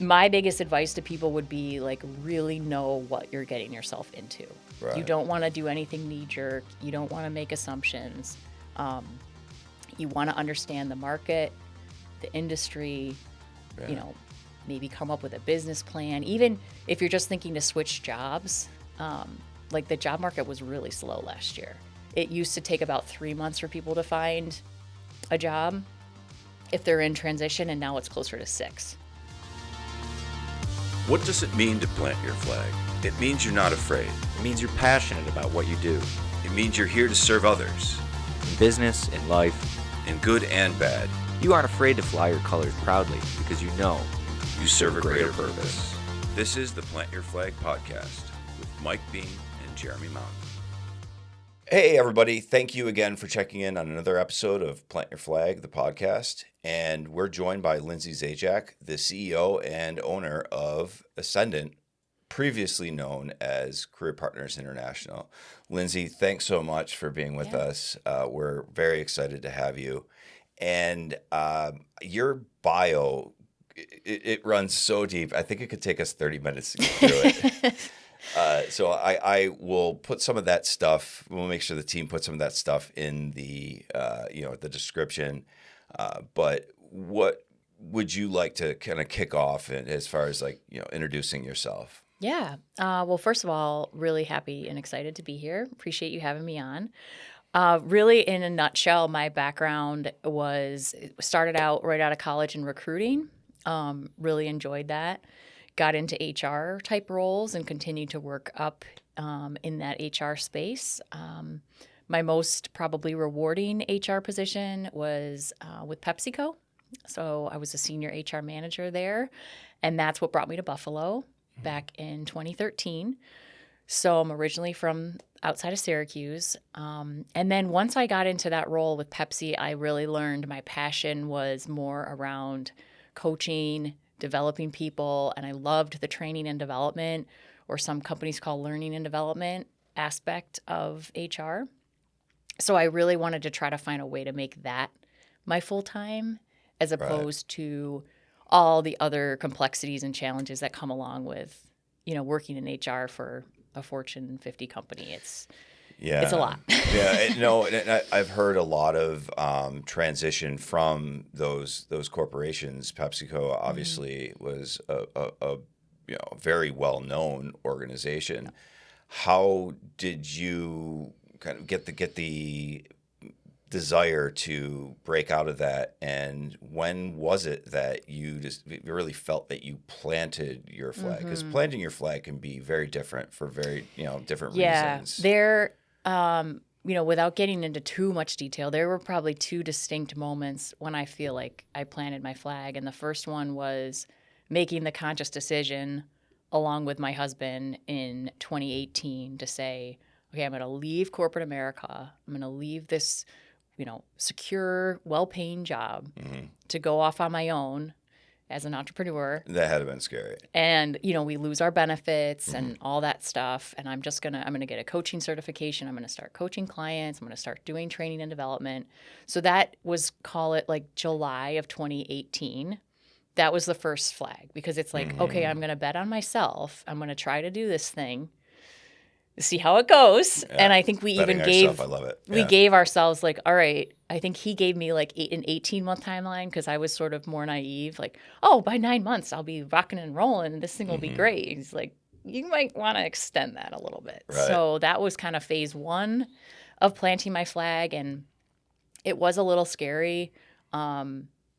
my biggest advice to people would be like really know what you're getting yourself into. Right. You don't want to do anything knee jerk. You don't want to make assumptions. You want to understand the market, the industry, Yeah. Maybe come up with a business plan. Even if you're just thinking to switch jobs, like the job market was really slow last year. It used to take about 3 months for people to find a job if they're in transition, and now it's closer to 6. What does it mean to plant your flag? It means you're not afraid. It means you're passionate about what you do. It means you're here to serve others, In business, in life, in good and bad. you aren't afraid to fly your colors proudly because you know You serve a greater purpose. This is the Plant Your Flag podcast with Mike Bean and Jeremy Mountain. Hey, everybody. Thank you again for checking in on another episode of Plant Your Flag, the podcast. And we're joined by Lindsey Zajac, the CEO and owner of Ascendant, previously known as Career Partners International. Lindsey, thanks so much for being with us. We're very excited to have you. And your bio, it runs so deep. I think it could take us 30 minutes to get through it. So I will put some of that stuff. We'll make sure the team puts some of that stuff in the the description. But what would you like to kind of kick off as far as introducing yourself? Yeah. Well, first of all, really happy and excited to be here. Appreciate you having me on. Really, in a nutshell, my background started out right out of college in recruiting. Really enjoyed that. Got into HR type roles and continued to work up in that HR space. My most probably rewarding HR position was with PepsiCo. So I was a senior HR manager there, and that's what brought me to Buffalo back in 2013. So I'm originally from outside of Syracuse. And then once I got into that role with Pepsi, I really learned my passion was more around coaching, developing people, and I loved the training and development, or some companies call learning and development aspect of HR. So I really wanted to try to find a way to make that my full time, as opposed to all the other complexities and challenges that come along with, working in HR for a Fortune 50 company. It's a lot. I've heard a lot of transition from those corporations. PepsiCo obviously was a very well known organization. How did you kind of get the desire to break out of that, and when was it that you just really felt that you planted your flag? Because planting your flag can be very different for very different reasons. There, without getting into too much detail, there were probably two distinct moments when I feel like I planted my flag, and the first one was making the conscious decision along with my husband in 2018 to say, okay, I'm going to leave corporate America. I'm going to leave this secure, well-paying job to go off on my own as an entrepreneur. That had been scary. And, we lose our benefits and all that stuff. And I'm going to get a coaching certification. I'm going to start coaching clients. I'm going to start doing training and development. So that was, call it like July of 2018. That was the first flag, because it's like, okay, I'm going to bet on myself. I'm going to try to do this thing, see how it goes. Yeah. And I think we Betting even gave, I love it. Yeah. We gave ourselves like, all right, I think he gave me like an 18-month timeline, because I was sort of more naive, like, oh, by 9 months, I'll be rocking and rolling and this thing will be great. He's like, you might want to extend that a little bit. Right. So that was kind of phase one of planting my flag. And it was a little scary.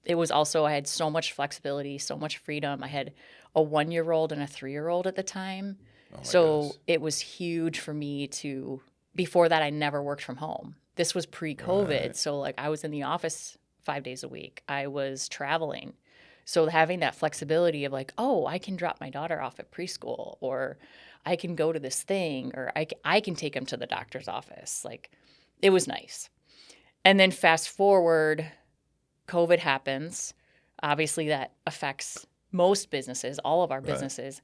It was also, I had so much flexibility, so much freedom. I had a 1-year-old and a 3-year-old at the time. So it was huge for me before that, I never worked from home. This was pre-COVID. Right. So like I was in the office 5 days a week. I was traveling. So having that flexibility of like, oh, I can drop my daughter off at preschool, or I can go to this thing, or I can take him to the doctor's office. Like, it was nice. And then fast forward, COVID happens. Obviously that affects most businesses, all of our businesses.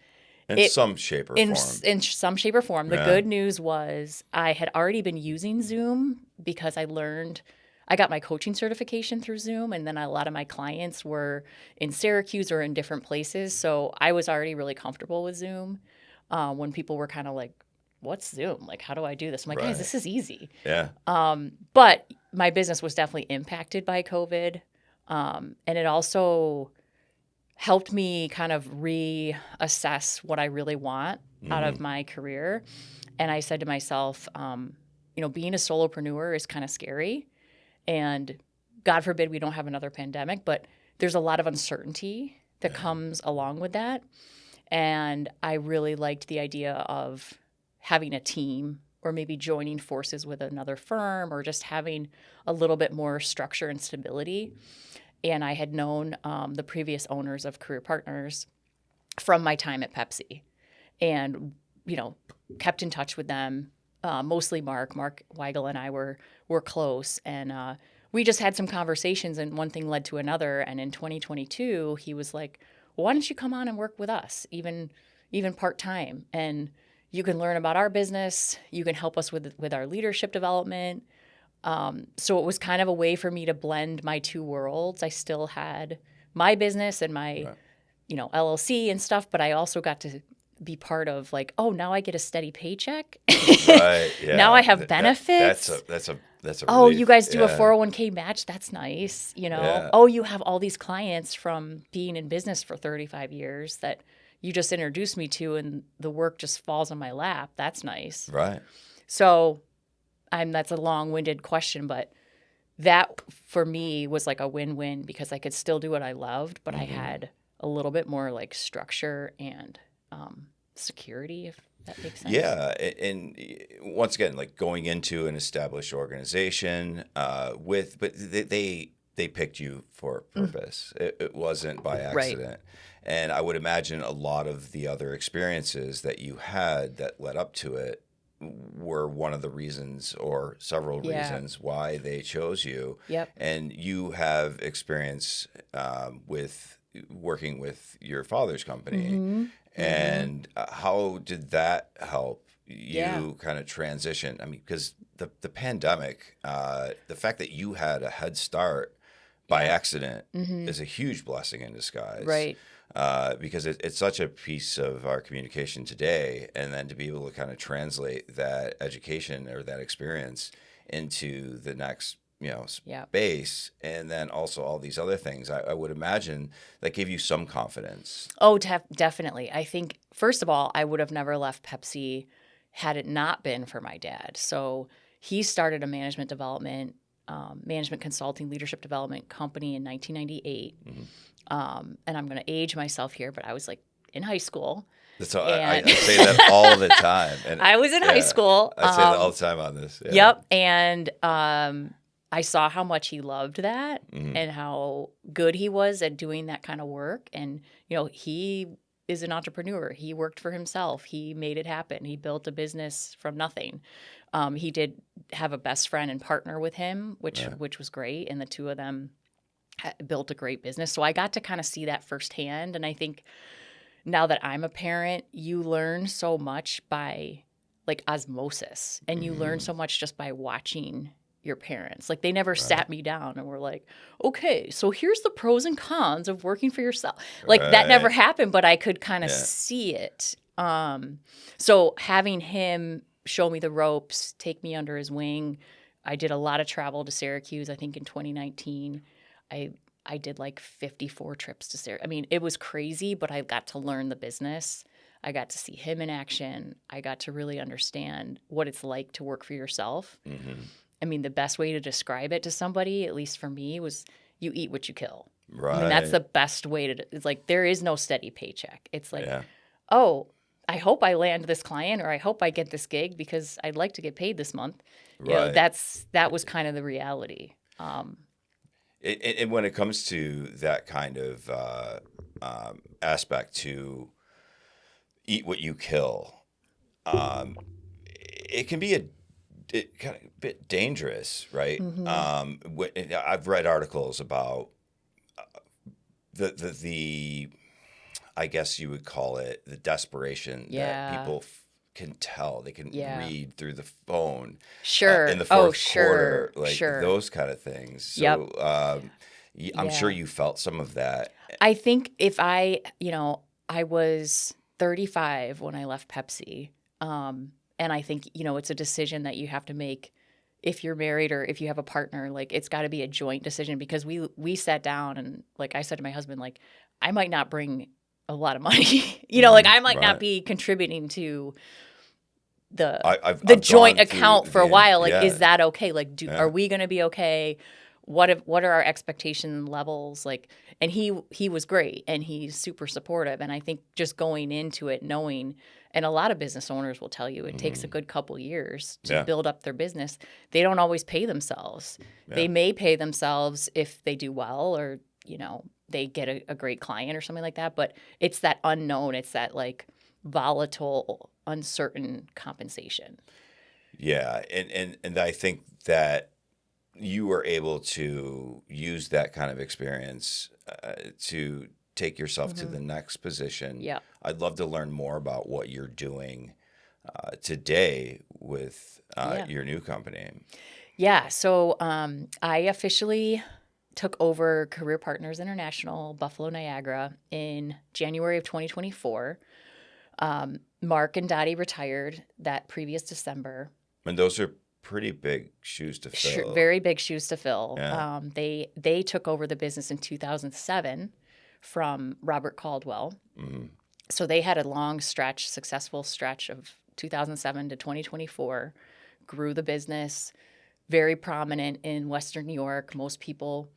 In some shape or form. In some shape or form. The good news was I had already been using Zoom because I learned I got my coaching certification through Zoom, and then a lot of my clients were in Syracuse or in different places. So I was already really comfortable with Zoom when people were kind of like, what's Zoom? Like, how do I do this? I'm like, guys, this is easy. Yeah. But my business was definitely impacted by COVID. And it also helped me kind of reassess what I really want out of my career. And I said to myself, being a solopreneur is kind of scary. And God forbid we don't have another pandemic, but there's a lot of uncertainty that comes along with that. And I really liked the idea of having a team or maybe joining forces with another firm or just having a little bit more structure and stability. And I had known the previous owners of Career Partners from my time at Pepsi and, kept in touch with them, mostly Mark. Mark Weigel and I were close. And we just had some conversations and one thing led to another. And in 2022, he was like, well, why don't you come on and work with us, even part-time? And you can learn about our business. You can help us with our leadership development. So it was kind of a way for me to blend my two worlds. I still had my business and my, LLC and stuff, but I also got to be part of like, oh, now I get a steady paycheck. Right. Yeah. Now I have benefits. That's a oh, relief. you guys do a 401k match. That's nice. Yeah. Oh, you have all these clients from being in business for 35 years that you just introduced me to and the work just falls on my lap. That's nice. Right. So that's a long-winded question, but that for me was like a win-win because I could still do what I loved, but I had a little bit more like structure and security, if that makes sense. Yeah. And once again, like going into an established organization but they picked you for a purpose. It wasn't by accident. Right. And I would imagine a lot of the other experiences that you had that led up to it were one of the reasons or several reasons why they chose you. Yep. And you have experience with working with your father's company. And how did that help you kind of transition? I mean, because the pandemic, the fact that you had a head start by accident is a huge blessing in disguise. Right. Because it's such a piece of our communication today, and then to be able to kind of translate that education or that experience into the next, space, and then also all these other things, I would imagine that gave you some confidence. Oh, definitely. I think, first of all, I would have never left Pepsi had it not been for my dad. So he started a management consulting, leadership development company in 1998. And I'm going to age myself here, but I was like in high school. That's all, I say that all the time. And I was in high school. I say that all the time on this. Yeah. Yep. And I saw how much he loved that and how good he was at doing that kind of work. And, he is an entrepreneur. He worked for himself. He made it happen. He built a business from nothing. He did have a best friend and partner with him, which was great. And the two of them built a great business. So I got to kind of see that firsthand. And I think now that I'm a parent, you learn so much by like osmosis, and you learn so much just by watching your parents. Like they never sat me down and were like, okay, so here's the pros and cons of working for yourself. Like that never happened, but I could kind of see it. So having him show me the ropes, take me under his wing. I did a lot of travel to Syracuse. I think in 2019, I did like 54 trips to Syracuse. I mean, it was crazy, but I got to learn the business. I got to see him in action. I got to really understand what it's like to work for yourself. I mean, the best way to describe it to somebody, at least for me, was you eat what you kill. Right. I mean, that's the best way to – it's like there is no steady paycheck. It's like, oh, I hope I land this client or I hope I get this gig because I'd like to get paid this month. Right. That was kind of the reality. And when it comes to that kind of aspect to eat what you kill, it can be kind of a bit dangerous, right? I've read articles about the I guess you would call it the desperation that people can tell. They can Yeah. read through the phone. Sure. In the Oh, fourth sure. quarter, like Sure. those kind of things. So Yep. I'm sure Yeah. you felt some of that. I think if I was 35 when I left Pepsi. And I think, it's a decision that you have to make if you're married or if you have a partner. Like, it's got to be a joint decision, because we sat down and, like, I said to my husband, like, I might not bring a lot of money. Like, I might not Right. be contributing to I've joint gone through account for a while. Like, yeah. is that okay? Like, Yeah. are we going to be okay? What are our expectation levels? Like, and he was great, and he's super supportive. And I think just going into it, knowing, and a lot of business owners will tell you it takes a good couple years to Yeah. build up their business. They don't always pay themselves. Yeah. They may pay themselves if they do well, or they get a great client or something like that. But it's that unknown. It's that, like, volatile, uncertain compensation. Yeah, and I think that you were able to use that kind of experience to take yourself to the next position. Yeah. I'd love to learn more about what you're doing today with your new company. Yeah. So I officially took over Career Partners International, Buffalo, Niagara, in January of 2024. Mark and Dottie retired that previous December. And those are pretty big shoes to fill. Very big shoes to fill. Yeah. They took over the business in 2007 from Robert Caldwell. Mm-hmm. So they had a long successful stretch of 2007 to 2024, grew the business, very prominent in Western New York. Most people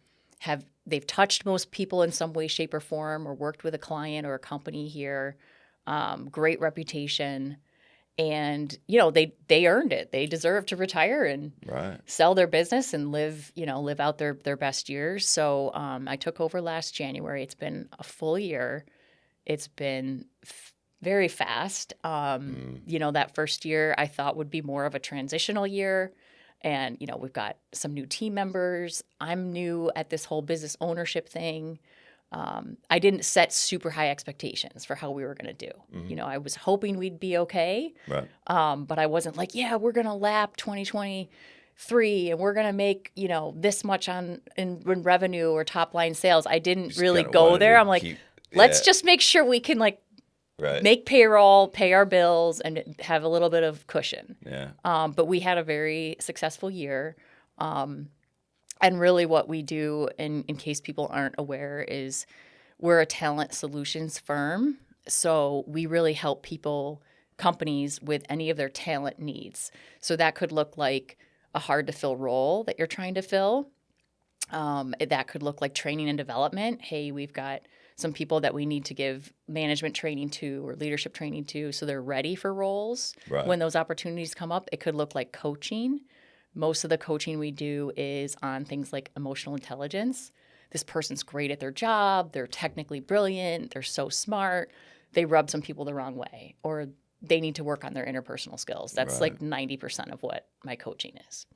they've touched most people in some way, shape, or form, or worked with a client or a company here. Great reputation. And, they earned it. They deserve to retire and Right. sell their business and live out their best years. So I took over last January. It's been a full year. It's been very fast. That first year I thought would be more of a transitional year. And, we've got some new team members. I'm new at this whole business ownership thing. I didn't set super high expectations for how we were going to do. Mm-hmm. I was hoping we'd be okay. Right. But I wasn't like, yeah, we're going to lap 2023 and we're going to make, this much in revenue or top line sales. I didn't Just really kinda go wanted there. to I'm like, keep- let's yeah. just make sure we can, like, Right. make payroll, pay our bills, and have a little bit of cushion. Yeah. But we had a very successful year. And really what we do, in case people aren't aware, is we're a talent solutions firm. So we really help companies with any of their talent needs. So that could look like a hard-to-fill role that you're trying to fill. That could look like training and development. Hey, we've got some people that we need to give management training to or leadership training to so they're ready for roles Right. when those opportunities come up. It could look like coaching. Most of the coaching we do is on things like emotional intelligence. This person's great at their job. They're technically brilliant. They're so smart. They rub some people the wrong way, or they need to work on their interpersonal skills. That's Right. like 90% of what my coaching is.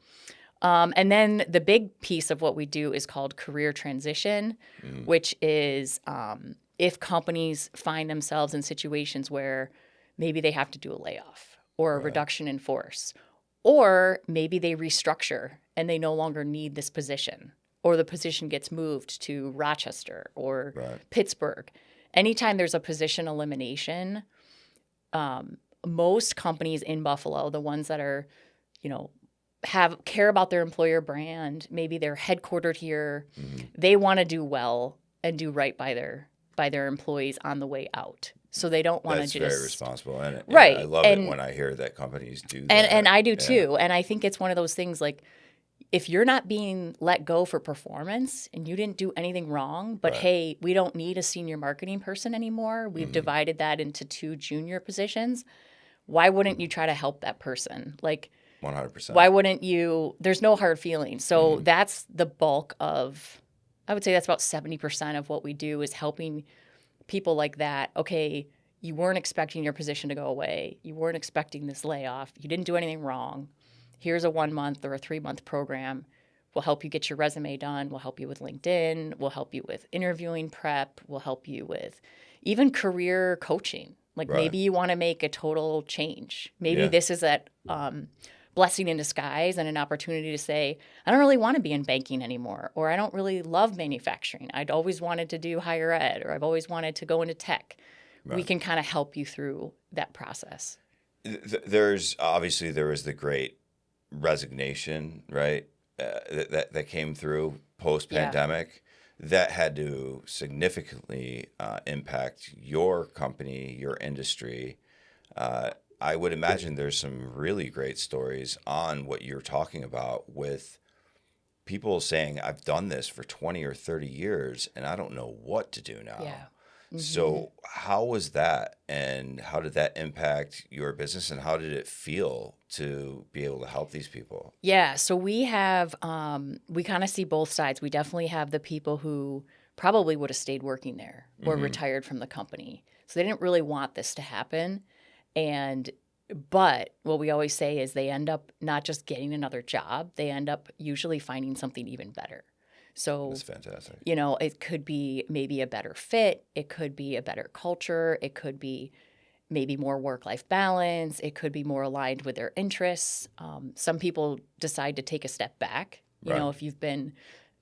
And then the big piece of what we do is called career transition, which is if companies find themselves in situations where maybe they have to do a layoff or a reduction in force, or maybe they restructure and they no longer need this position, or the position gets moved to Rochester or Pittsburgh. Anytime there's a position elimination, most companies in Buffalo, the ones that are, care about their employer brand, maybe they're headquartered here, they want to do well and do right by their employees on the way out. So they don't want to That's just very responsible. And Right. I love And- it when I hear that companies do that. and I do Yeah. too. And I think it's one of those things, like, if you're not being let go for performance and you didn't do anything wrong, but hey, we don't need a senior marketing person anymore. We've divided that into 2 junior positions. Why wouldn't you try to help that person? Like, 100%. why wouldn't you? There's no hard feelings. So that's the bulk of, I would say that's about 70% of what we do, is helping people like that. Okay, you weren't expecting your position to go away. You weren't expecting this layoff. You didn't do anything wrong. Here's a 1-month or a 3-month program. We'll help you get your resume done. We'll help you with LinkedIn. We'll help you with interviewing prep. We'll help you with even career coaching. Like Right. maybe you want to make a total change. Maybe Yeah. this is that blessing in disguise and an opportunity to say, I don't really want to be in banking anymore, or I don't really love manufacturing. I'd always wanted to do higher ed, or I've always wanted to go into tech. We Right. can kind of help you through that process. There's obviously there was the great resignation, right? That came through post pandemic. That had to significantly impact your company, your industry. I would imagine there's some really great stories on what you're talking about with people saying, I've done this for 20 or 30 years and I don't know what to do now. Yeah. So how was that, and how did that impact your business, and how did it feel to be able to help these people? Yeah, so we have, we kind of see both sides. We definitely have the people who probably would have stayed working there or retired from the company. So they didn't really want this to happen. But what we always say is they end up not just getting another job, they end up usually finding something even better. So, That's fantastic. it could be maybe a better fit. It could be a better culture. It could be maybe more work-life balance. It could be more aligned with their interests. Some people decide to take a step back. You know, Right. if you've been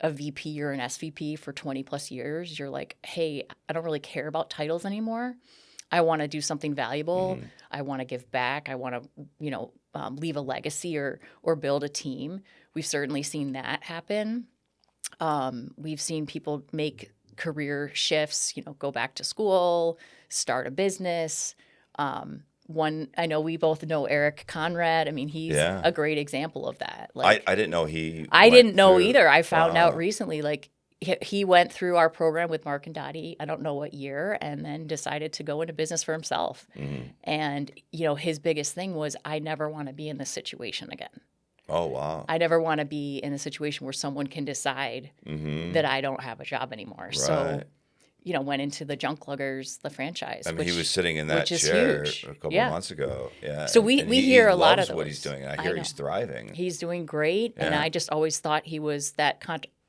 a VP or an SVP for 20 plus years, you're like, hey, I don't really care about titles anymore. I want to do something valuable. I want to give back. I want to, leave a legacy or build a team. We've certainly seen that happen. We've seen people make career shifts, go back to school, start a business. I know we both know Eric Conrad. I mean, he's Yeah. a great example of that. I didn't know he I went didn't know through- either. I found out Wow. recently, like he went through our program with Mark and Dottie, I don't know what year, and then decided to go into business for himself. And, his biggest thing was, I never want to be in this situation again. Oh, wow. I never want to be in a situation where someone can decide that I don't have a job anymore. So, Right. went into the Junk Luggers, the franchise. I mean, he was sitting in that which is chair huge. a couple Yeah. months ago. Yeah. So and we he hear a lot loves of what he's those. doing. And I I hear know. he's thriving. He's doing great, and Yeah. I just always thought he was that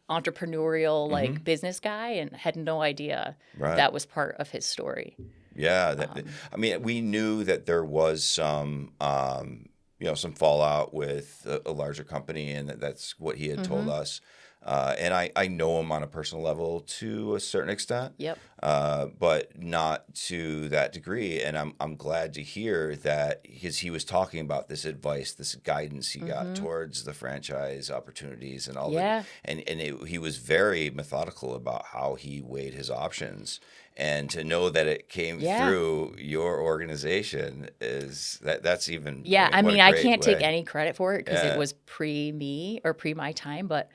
entrepreneurial business guy, and had no idea Right. that was part of his story. Yeah, I mean, we knew that there was some, some fallout with a larger company, and that's what he had told us. And I know him on a personal level to a certain extent, Yep. but not to that degree. And I'm glad to hear that, because he was talking about this advice, this guidance he got towards the franchise opportunities and all Yeah. that. And he was very methodical about how he weighed his options. And to know that it came Yeah. through your organization that's even Yeah, I what a mean, I great can't take way. any credit for it because Yeah. it was pre me or pre my time, but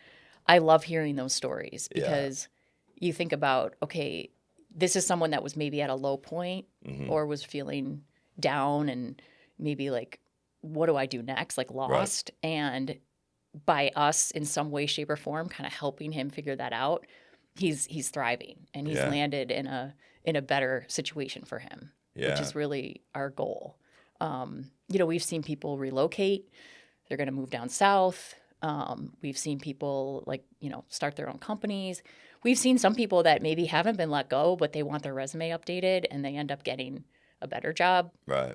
I love hearing those stories Yeah. because you think about, okay, this is someone that was maybe at a low point or was feeling down and maybe like, what do I do next? Like lost. And by us in some way, shape, or form, kind of helping him figure that out, he's thriving and he's Yeah. landed in a better situation for him, which Yeah. is really our goal. We've seen people relocate. They're going to move down south. We've seen people start their own companies. We've seen some people that maybe haven't been let go, but they want their resume updated and they end up getting a better job. Right.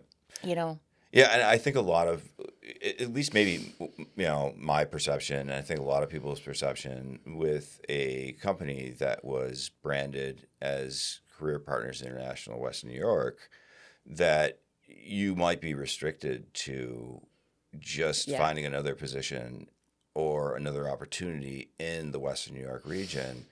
Yeah, and I think a lot of, at least maybe, my perception, and I think a lot of people's perception with a company that was branded as Career Partners International Western New York, that you might be restricted to just finding another position or another opportunity in the Western New York region.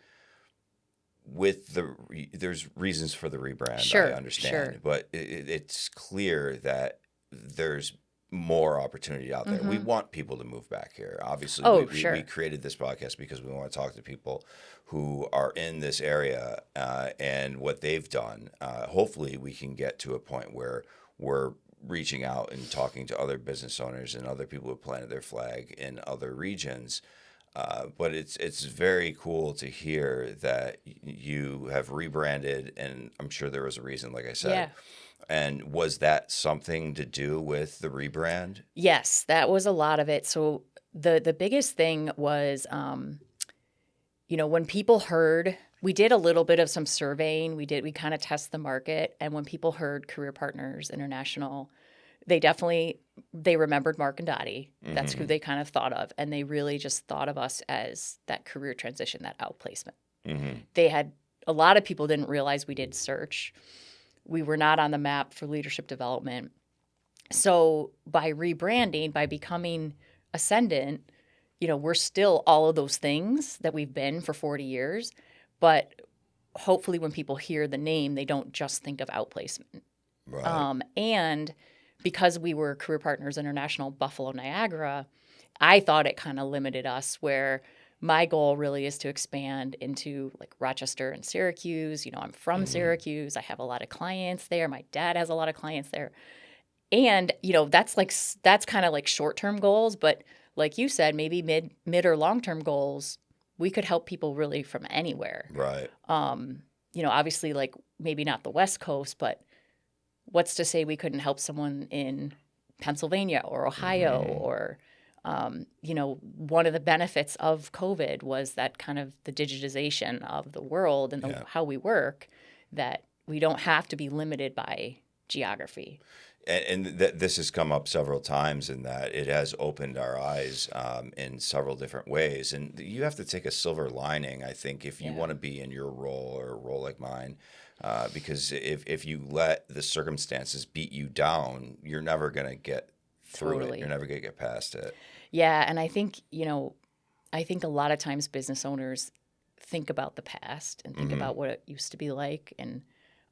There's reasons for the rebrand, Sure, I understand, sure. but it's clear that there's more opportunity out there. We want people to move back here. Obviously, Oh, we sure. created this podcast because we want to talk to people who are in this area and what they've done. Hopefully, we can get to a point where we're reaching out and talking to other business owners and other people who planted their flag in other regions. But it's very cool to hear that you have rebranded, and I'm sure there was a reason, like I said. Yeah. And was that something to do with the rebrand? Yes, that was a lot of it. So the biggest thing was, when people heard we did a little bit of some surveying. We kind of test the market. And when people heard Career Partners International, they remembered Mark and Dottie. That's who they kind of thought of. And they really just thought of us as that career transition, that outplacement. A lot of people didn't realize we did search. We were not on the map for leadership development. So by rebranding, by becoming Ascendant, we're still all of those things that we've been for 40 years. But hopefully when people hear the name, they don't just think of outplacement. Right. And because we were Career Partners International, Buffalo, Niagara, I thought it kind of limited us, where my goal really is to expand into like Rochester and Syracuse. I'm from Syracuse. I have a lot of clients there. My dad has a lot of clients there. And, that's kind of like short-term goals. But like you said, maybe mid or long-term goals, we could help people really from anywhere. Right. Obviously, like maybe not the West Coast, but what's to say we couldn't help someone in Pennsylvania or Ohio or, one of the benefits of COVID was that kind of the digitization of the world and how we work, that we don't have to be limited by geography. And this has come up several times in that it has opened our eyes in several different ways. And you have to take a silver lining, I think, if you want to be in your role or a role like mine. Because if you let the circumstances beat you down, you're never going to get through it. You're never going to get past it. Yeah, and I think, a lot of times business owners think about the past and think about what it used to be like. And,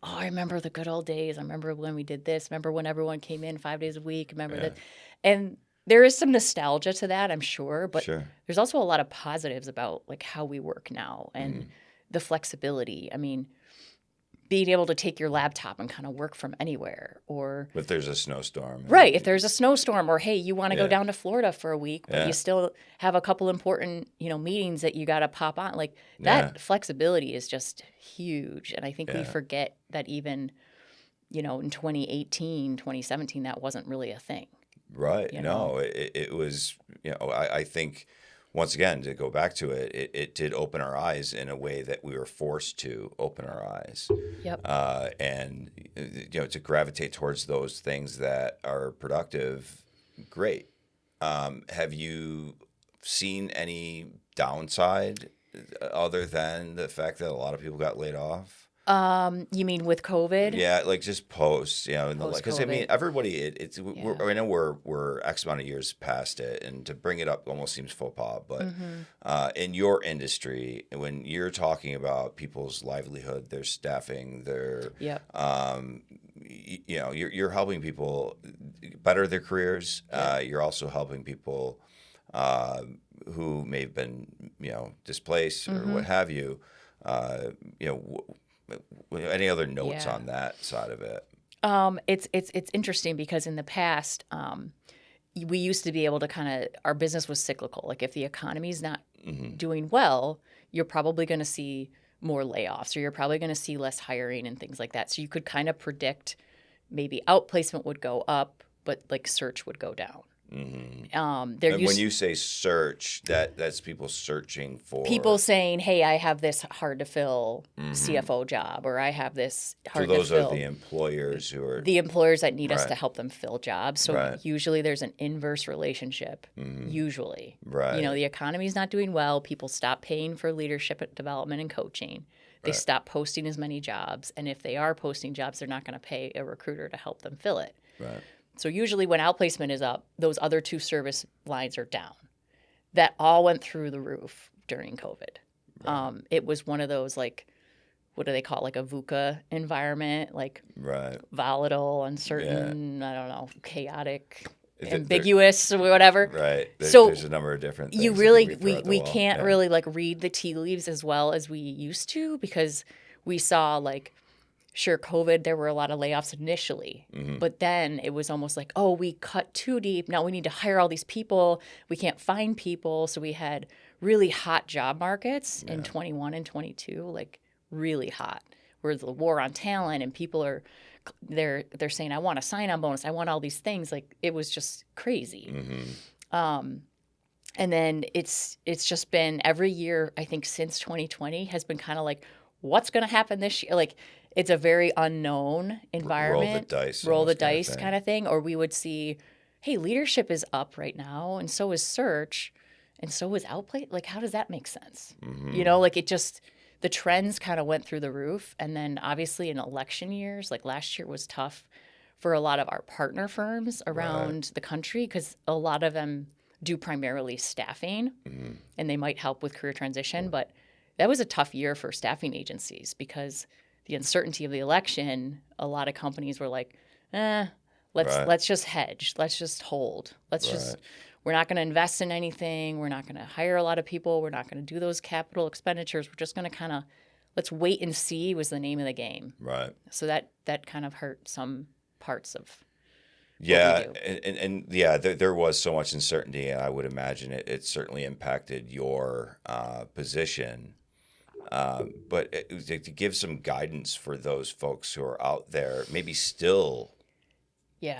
I remember the good old days. I remember when we did this. Remember when everyone came in 5 days a week. Remember that. And there is some nostalgia to that, I'm sure. But there's also a lot of positives about like how we work now and the flexibility. I mean, being able to take your laptop and kind of work from anywhere, or if there's a snowstorm. Right. If there's a snowstorm, or, hey, you want to go down to Florida for a week, but you still have a couple important, meetings that you got to pop on. Like that flexibility is just huge. And I think we forget that even, in 2018, 2017, that wasn't really a thing. Right. No, it was, I think, once again, to go back to it, it did open our eyes in a way that we were forced to open our eyes. Yep. And, to gravitate towards those things that are productive, great. Have you seen any downside other than the fact that a lot of people got laid off? You mean with COVID? Yeah, like just post, because I mean, everybody, I know we're X amount of years past it, and to bring it up almost seems faux pas, but in your industry, when you're talking about people's livelihood, their staffing, their, you're helping people better their careers. You're also helping people who may have been, displaced or what have you. Any other notes on that side of it? It's interesting because in the past, we used to be able to our business was cyclical. Like if the economy's not doing well, you're probably going to see more layoffs, or you're probably going to see less hiring and things like that. So you could kind of predict maybe outplacement would go up, but like search would go down. And when you say search, that's people searching for people saying, "Hey, I have this hard to fill CFO job," or "I have this hard to fill." So those are the employers who are the employers that need us to help them fill jobs. So usually there's an inverse relationship. Usually, the economy's not doing well. People stop paying for leadership development and coaching. They stop posting as many jobs, and if they are posting jobs, they're not going to pay a recruiter to help them fill it. Right. So usually when outplacement is up, those other two service lines are down. That all went through the roof during COVID. Right. It was one of those, like, what do they call it? Like a VUCA environment, like volatile, uncertain, I don't know, chaotic, ambiguous, or whatever. Right. So there's a number of different things. You really, we can't really like read the tea leaves as well as we used to, because we saw like, sure, COVID, there were a lot of layoffs initially, but then it was almost like, oh, we cut too deep. Now we need to hire all these people. We can't find people. So we had really hot job markets in 21 and 22, like really hot, where the war on talent and people are, they're saying, I want a sign-on bonus. I want all these things. Like it was just crazy. And then it's just been every year, I think since 2020 has been kind of like, what's going to happen this year? Like, it's a very unknown environment. Roll the Dice kind kind of thing. Or we would see, hey, leadership is up right now, and so is search, and so is outplay. Like, how does that make sense? Like it just, the trends kind of went through the roof. And then obviously in election years, like last year was tough for a lot of our partner firms around the country because a lot of them do primarily staffing and they might help with career transition. But that was a tough year for staffing agencies because the uncertainty of the election, a lot of companies were like, let's just hedge. Let's just hold. We're not going to invest in anything. We're not going to hire a lot of people. We're not going to do those capital expenditures. We're just going to kind of, let's wait and see was the name of the game. Right. So that kind of hurt some parts of yeah, and there was so much uncertainty, and I would imagine it certainly impacted your position. But to give some guidance for those folks who are out there, maybe still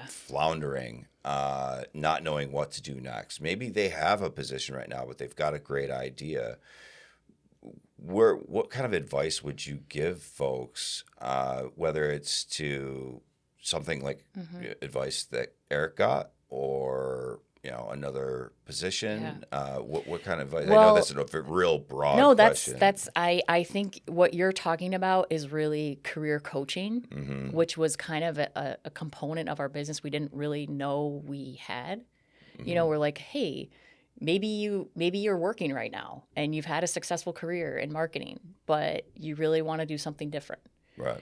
floundering, not knowing what to do next. Maybe they have a position right now, but they've got a great idea. What kind of advice would you give folks, whether it's to something like advice that Eric got, or another position? What kind of advice? Well, I know that's a real broad question. That's I think what you're talking about is really career coaching, which was kind of a component of our business we didn't really know we had. We're like, hey, maybe you're working right now and you've had a successful career in marketing, but you really want to do something different. Right.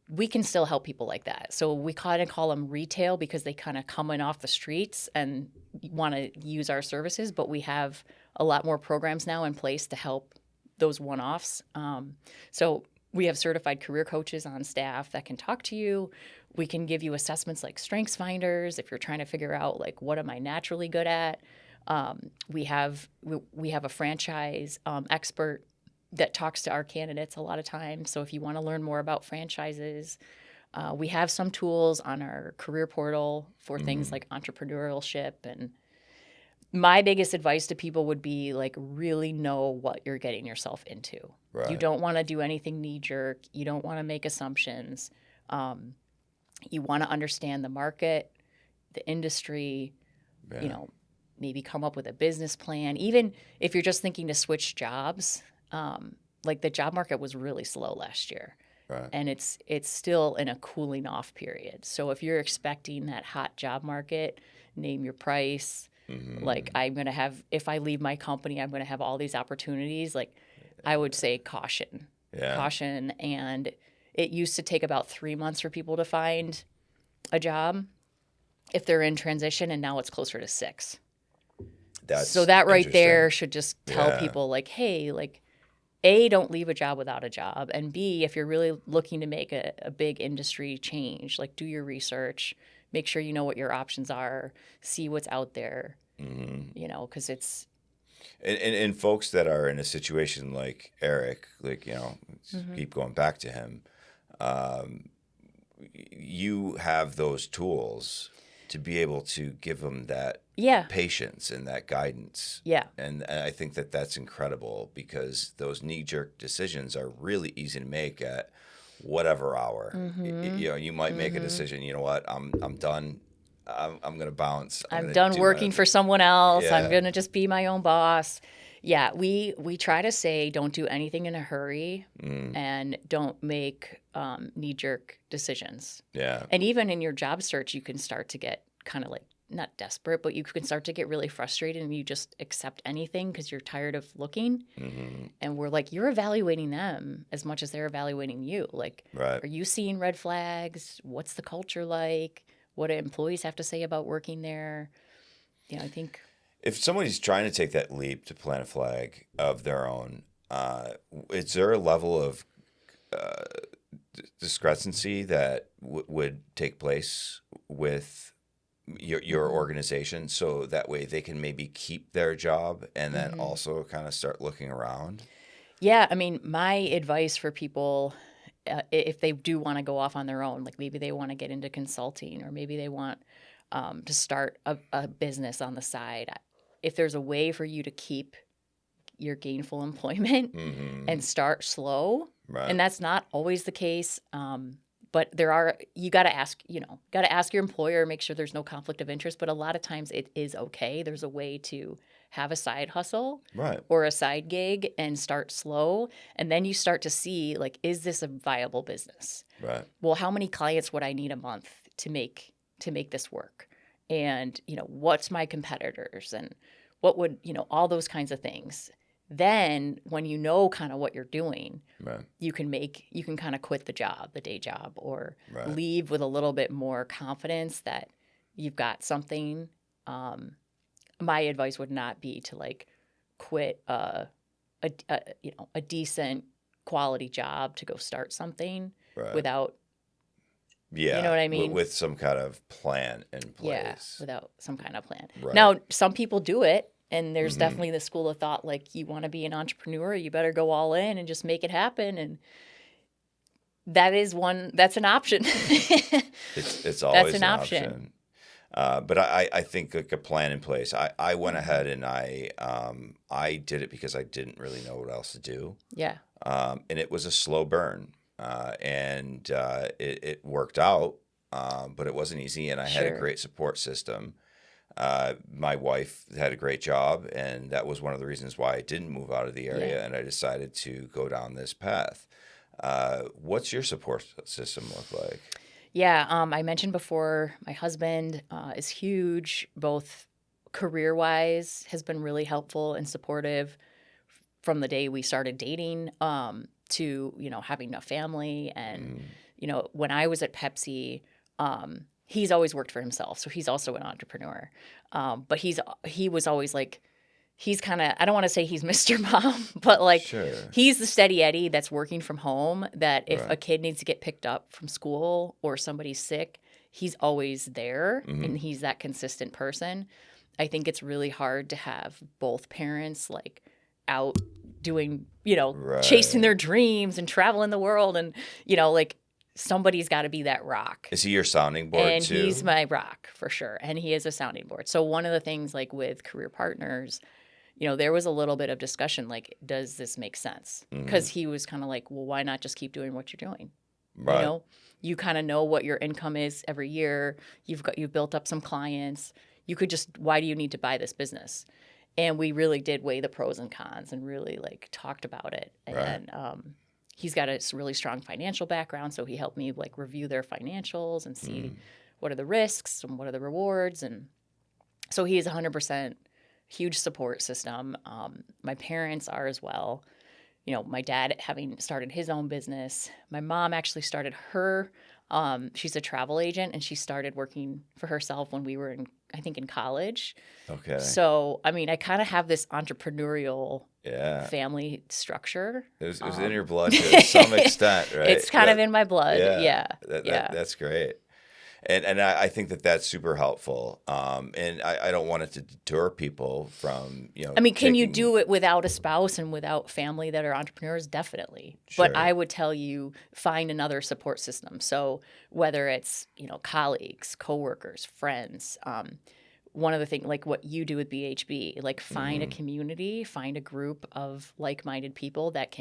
We can still help people like that. So we kind of call them retail because they kind of come in off the streets and want to use our services, but we have a lot more programs now in place to help those one-offs. So we have certified career coaches on staff that can talk to you. We can give you assessments like strengths finders if you're trying to figure out like what am I naturally good at. We have a franchise expert that talks to our candidates a lot of times. So if you want to learn more about franchises, we have some tools on our career portal for things like entrepreneurship. And my biggest advice to people would be like really know what you're getting yourself into. Right. You don't want to do anything knee-jerk. You don't want to make assumptions. You want to understand the market, the industry, maybe come up with a business plan. Even if you're just thinking to switch jobs, like the job market was really slow last year. Right. And it's still in a cooling off period. So if you're expecting that hot job market, name your price. Like I'm going to have, if I leave my company, I'm going to have all these opportunities. Like I would say caution. Caution. And it used to take about 3 months for people to find a job if they're in transition, and now it's closer to 6. So that right there should just tell people like, hey, like, A, don't leave a job without a job. And B, if you're really looking to make a big industry change, like do your research, make sure you know what your options are, see what's out there, because it's. And folks that are in a situation like Eric, like, keep going back to him, you have those tools to be able to give them that patience and that guidance. Yeah. And I think that that's incredible because those knee-jerk decisions are really easy to make at whatever hour. You might make a decision, you know what, I'm done. I'm going to bounce. I'm done working for someone else. I'm going to just be my own boss. Yeah, we try to say don't do anything in a hurry and don't make knee-jerk decisions. Yeah. And even in your job search, you can start to get kind of like, not desperate, but you can start to get really frustrated and you just accept anything because you're tired of looking. And we're like, you're evaluating them as much as they're evaluating you. Like, are you seeing red flags? What's the culture like? What do employees have to say about working there? I think... If somebody's trying to take that leap to plant a flag of their own, is there a level of discrepancy that would take place with your organization so that way they can maybe keep their job and then also kind of start looking around? Yeah, I mean, my advice for people, if they do want to go off on their own, like maybe they want to get into consulting or maybe they want to start a business on the side, if there's a way for you to keep your gainful employment and start slow, Right. And that's not always the case. But you got to ask your employer, make sure there's no conflict of interest. But a lot of times it is okay. There's a way to have a side hustle Right. or a side gig and start slow. And then you start to see, like, is this a viable business? Right. Well, how many clients would I need a month to make this work? And, what's my competitors and what would, all those kinds of things. Then when you know kind of what you're doing, Right. you can kind of quit the day job, or Right. leave with a little bit more confidence that you've got something. My advice would not be to like quit a decent quality job to go start something Right. without, Yeah. you know what I mean? With some kind of plan in place. Yeah, without some kind of plan. Right. Now, some people do it. And there's Mhm. definitely the school of thought, like, you want to be an entrepreneur, you better go all in and just make it happen. And that's an option. It's always an an option. option. But I think like a plan in place. I went ahead and I did it because I didn't really know what else to do. Yeah. And it was a slow burn. And it worked out, but it wasn't easy. And I had a Sure. great support system. My wife had a great job, and that was one of the reasons why I didn't move out of the area, Yeah. and I decided to go down this path. What's your support system look like? Yeah. I mentioned before, my husband is huge, both career-wise, has been really helpful and supportive from the day we started dating, to, having a family. And, when I was at Pepsi, he's always worked for himself. So he's also an entrepreneur. But he was always like, he's kind of, I don't want to say he's Mr. Mom, but like, Sure. he's the steady Eddie that's working from home, that if Right. a kid needs to get picked up from school or somebody's sick, he's always there, Mhm. and he's that consistent person. I think it's really hard to have both parents like out doing, chasing Right. their dreams and traveling the world, and, like, somebody's got to be that rock. Is he your sounding board And too? he's my rock for sure. And he is a sounding board. So one of the things, like with career partners, there was a little bit of discussion, like, does this make sense? Because he was kind of like, well, why not just keep doing what you're doing? Right. You kind of know what your income is every year. You've built up some clients. You could just, why do you need to buy this business? And we really did weigh the pros and cons and really like talked about it. Right. And he's got a really strong financial background, so he helped me like review their financials and see what are the risks and what are the rewards. And so he is 100% huge support system. My parents are as well. My dad having started his own business. My mom actually started her. She's a travel agent, and she started working for herself when we were in college. Okay. So, I mean, I kind of have this entrepreneurial Yeah. family structure. It was in your blood to some extent, right? It's kind of in my blood. Yeah. That's great. And I think that's super helpful. And I don't want it to deter people from, I mean, can you taking- do it without a spouse and without family that are entrepreneurs? Definitely. But Sure. I would tell you, find another support system. So whether it's, colleagues, coworkers, friends, one of the things, like what you do with BHB, like find a community, find a group of like-minded people that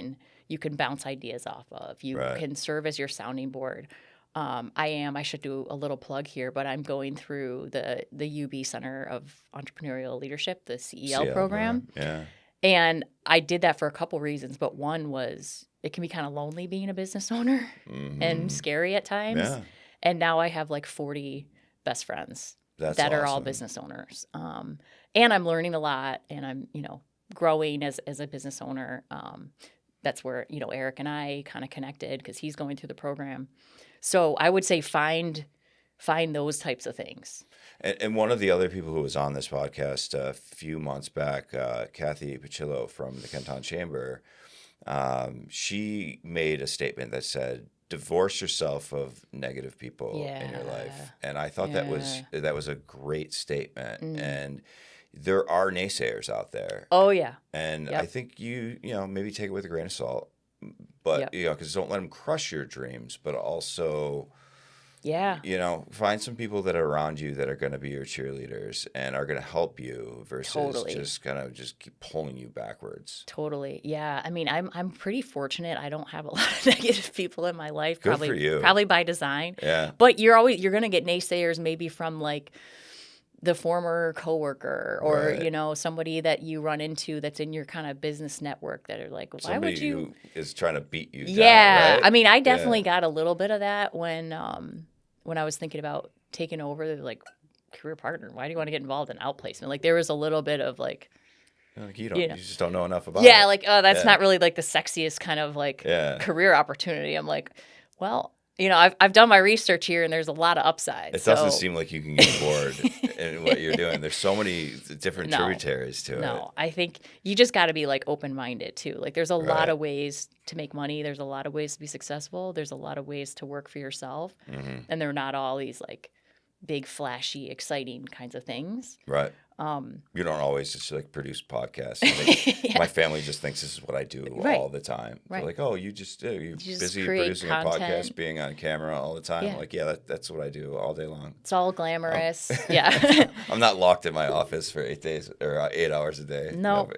you can bounce ideas off of. You Right. can serve as your sounding board. I should do a little plug here, but I'm going through the UB Center of Entrepreneurial Leadership, the CEL program. Yeah. And I did that for a couple reasons, but one was it can be kind of lonely being a business owner and scary at times. Yeah. And now I have like 40 best friends That's that are all awesome. business owners. And I'm learning a lot, and I'm, growing as a business owner. That's where, Eric and I kind of connected because he's going through the program. So I would say find those types of things. And one of the other people who was on this podcast a few months back, Kathy Pachillo from the Kenton Chamber, she made a statement that said, divorce yourself of negative people in your life. Yeah. And I thought that was a great statement. And there are naysayers out there. Oh, yeah. And Yep. I think you maybe take it with a grain of salt, but Yep. because don't let them crush your dreams, but also Yeah. You know, find some people that are around you that are going to be your cheerleaders and are going to help you versus Totally. just kind of just keep pulling you backwards. Totally. Yeah. I mean, I'm pretty fortunate. I don't have a lot of negative people in my life. Good for you. Probably by design. Yeah. But you're going to get naysayers maybe from like the former coworker or, Right. you know, somebody that you run into that's in your kind of business network that are like, why would you? Somebody who is trying to beat you Yeah. down, right? I mean, I definitely got a little bit of that when I was thinking about taking over. They're like, career partner, why do you want to get involved in outplacement? Like there was a little bit of like, Like you know. just don't know enough about it. Yeah, like, oh, that's not really like the sexiest kind of like career opportunity. I'm like, well, you know, I've done my research here and there's a lot of upsides. It doesn't seem like you can get bored in what you're doing. There's so many different tributaries to it. No, I think you just got to be like open-minded too. Like there's a lot of ways to make money. There's a lot of ways to be successful. There's a lot of ways to work for yourself. Mm-hmm. And they're not all these like big, flashy, exciting kinds of things. Right. You don't always just like produce podcasts. I think my family just thinks this is what I do all the time. Right. They're like, oh, you're busy create producing content. A podcast, being on camera all the time. Yeah. I'm like, yeah, that's what I do all day long. It's all glamorous. Yeah. I'm not locked in my office for 8 days or 8 hours a day. No.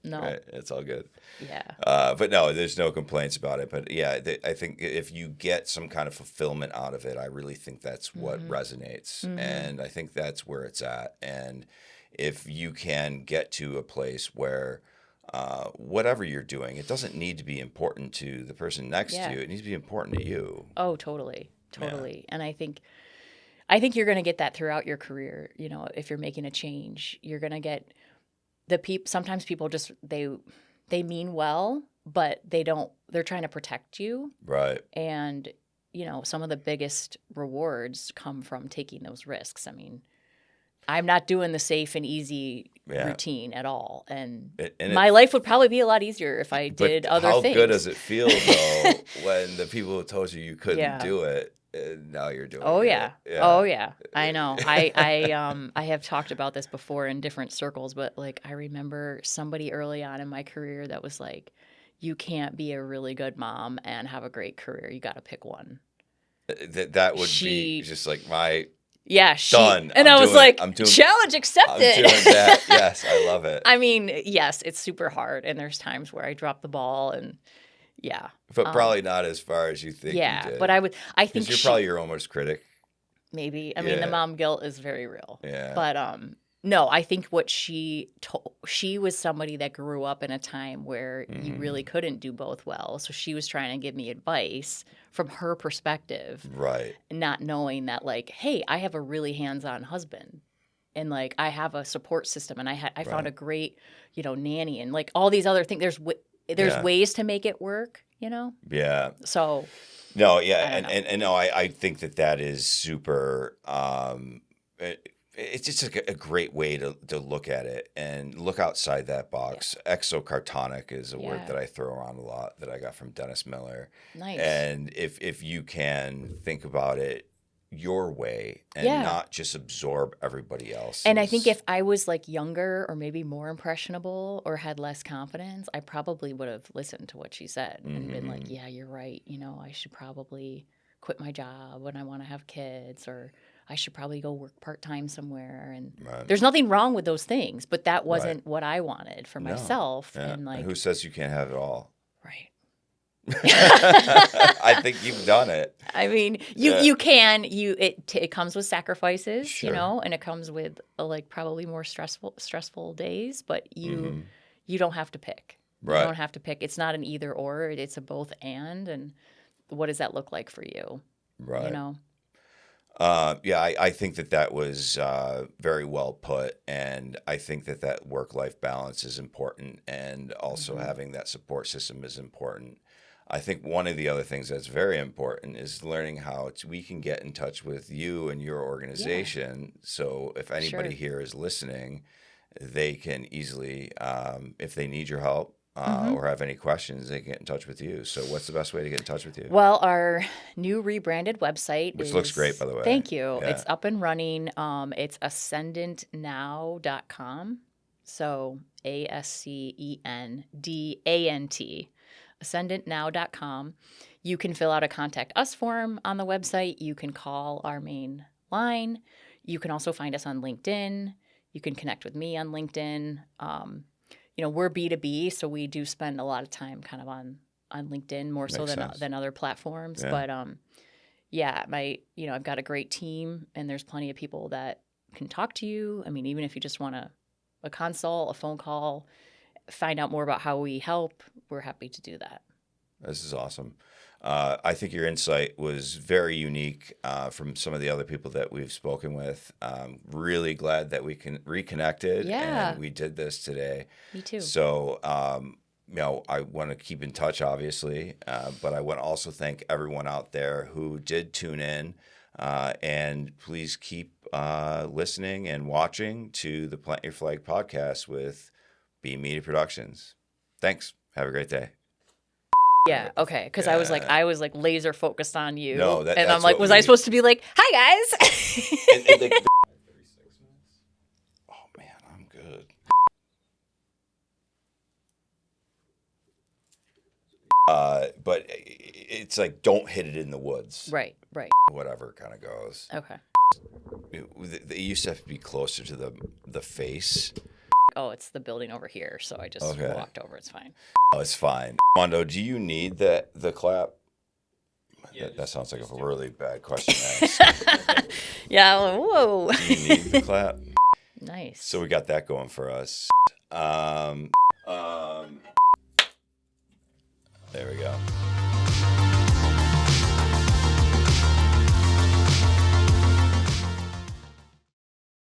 No. Right. It's all good. Yeah. But no, there's no complaints about it. But yeah, I think if you get some kind of fulfillment out of it, I really think that's what resonates. And I think that's where it's at. And if you can get to a place where whatever you're doing, it doesn't need to be important to the person next to you. It needs to be important to you. Oh, totally. Totally. Yeah. And I think you're going to get that throughout your career. You know, if you're making a change, you're going to get sometimes people just, they mean well, but they're trying to protect you. Right. And, you know, some of the biggest rewards come from taking those risks. I mean, I'm not doing the safe and easy routine at all. And my life would probably be a lot easier if I did other things. How good does it feel, though, when the people who told you couldn't do it, and now you're doing it? Oh, yeah. Oh, yeah. I know. I have talked about this before in different circles, but, like, I remember somebody early on in my career that was like, you can't be a really good mom and have a great career. You got to pick one. That would be just like my... Yeah, done. And I was like, challenge accepted. I'm doing that. Yes, I love it. I mean, yes, it's super hard, and there's times where I drop the ball, and but probably not as far as you think. Yeah, you did. but I think you're probably your own worst critic. Maybe. I mean, the mom guilt is very real. Yeah. But no, I think what she was somebody that grew up in a time where you really couldn't do both well. So she was trying to give me advice from her perspective. Right. Not knowing that, like, hey, I have a really hands-on husband. And, like, I have a support system. And I found a great, you know, nanny. And, like, all these other things. There's ways to make it work, you know? Yeah. So. No, yeah. And no, I think that is super it's just a great way to look at it and look outside that box. Yeah. Exocartonic is a word that I throw around a lot that I got from Dennis Miller. Nice. And if you can think about it your way and not just absorb everybody else. And I think if I was like younger or maybe more impressionable or had less confidence, I probably would have listened to what she said and been like, yeah, you're right. You know, I should probably quit my job when I want to have kids, or I should probably go work part-time somewhere. And there's nothing wrong with those things, but that wasn't what I wanted for myself. Yeah. And, like, and who says you can't have it all? Right. I think you've done it. I mean, you can. It comes with sacrifices, you know, and it comes with like probably more stressful days, but you don't have to pick. Right. You don't have to pick. It's not an either or. It's a both and what does that look like for you? Right. You know. I think that was very well put, and I think that work-life balance is important, and also having that support system is important. I think one of the other things that's very important is learning how we can get in touch with you and your organization. Yeah. So if anybody here is listening, they can easily, if they need your help or have any questions, they can get in touch with you. So what's the best way to get in touch with you? Well, our new rebranded website Which looks great, by the way. Thank you. Yeah. It's up and running. It's ascendantnow.com. So ASCENDANT. ascendantnow.com. You can fill out a contact us form on the website. You can call our main line. You can also find us on LinkedIn. You can connect with me on LinkedIn. We're B2B, so we do spend a lot of time kind of on LinkedIn more so than other platforms. Yeah. But I've got a great team, and there's plenty of people that can talk to you. I mean, even if you just want a consult, a phone call, find out more about how we help, we're happy to do that. This is awesome. I think your insight was very unique from some of the other people that we've spoken with. Really glad that we reconnected and we did this today. Me too. So, I want to keep in touch, obviously, but I want to also thank everyone out there who did tune in. And please keep listening and watching to the Plant Your Flag podcast with B Media Productions. Thanks. Have a great day. Yeah, okay. Because I was like laser focused on you. No, and that's I'm like, was I supposed to be like, hi guys? Oh man, I'm good. But it's like, don't hit it in the woods. Right. Whatever kind of goes. Okay. They used to have to be closer to the face. Oh, it's the building over here, so I just walked over. It's fine. Oh, it's fine. Mondo, do you need the clap? Yeah, that sounds like a really bad question to ask. Yeah, whoa. Do you need the clap? Nice. So we got that going for us.